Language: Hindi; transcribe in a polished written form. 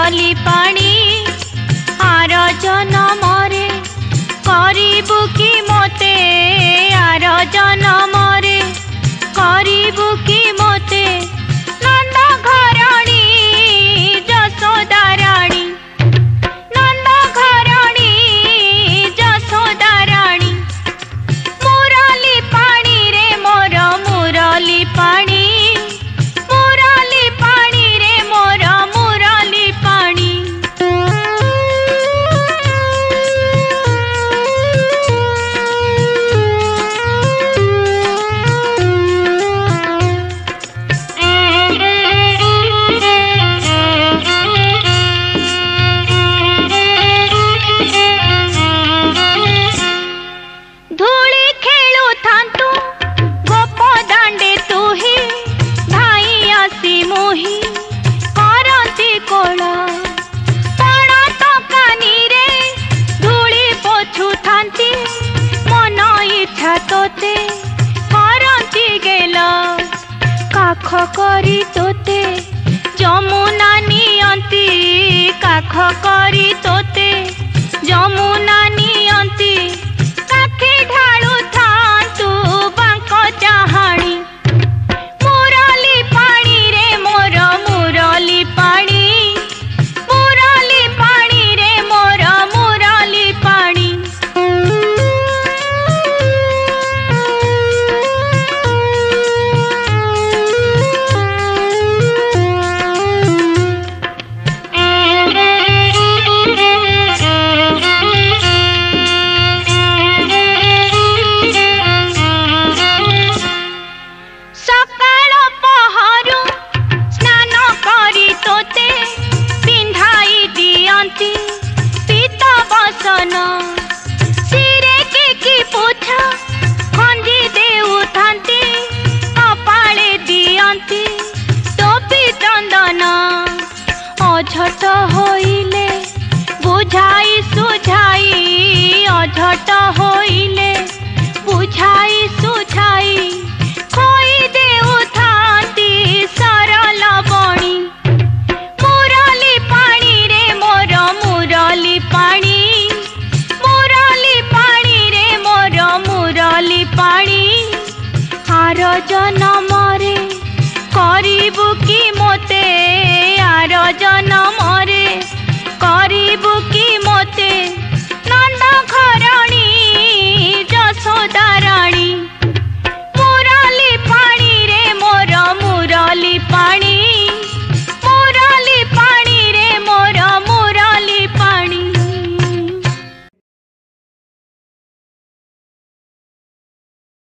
मुरली पानी आर जनमरे करिबु कि मोते आर जनमरे करिबु कि मोते नंद घरणी जसोदा राणी नंद घरणी जसोदा राणी मुरली पानी रे मोर मुरली पानी मुरली पानी रे मोर मुरली पानी धूली खेलु थांतु गोप दांडे तुही भाई आसी मोही करती कोला पणा तो कानी रे धूली पोछु थांती मन इच्छा तोते करती गेला काख करी तोते जमुना नियंती काख करी तोते जमुना नियंती काखी ढालू थांतु बांको चाहाणी मुरली पानी रे मोर मुरली पानी मुरली पानी रे मोर मुरली पानी सकाळ पहरु स्नान करी तोते पिंधाई दियंती पीत बसन सिरे की पूछा खंजी देउ थांती कपाळे दियंती टोपी चंदन अझट होइले बुझाई सुझाई अझट होइले बुझाई सुझाई खोई देउ थांती सरल बणी मुरली पानी रे मोर मुरली पानी मुरली पानी रे मोर मुरली पानी आर जनमरे करिबु कि मोते आर जनमरे करिबु कि मोते नंद घरणी जसोदा राणी मुरली पानी रे मोर मुरली पानी।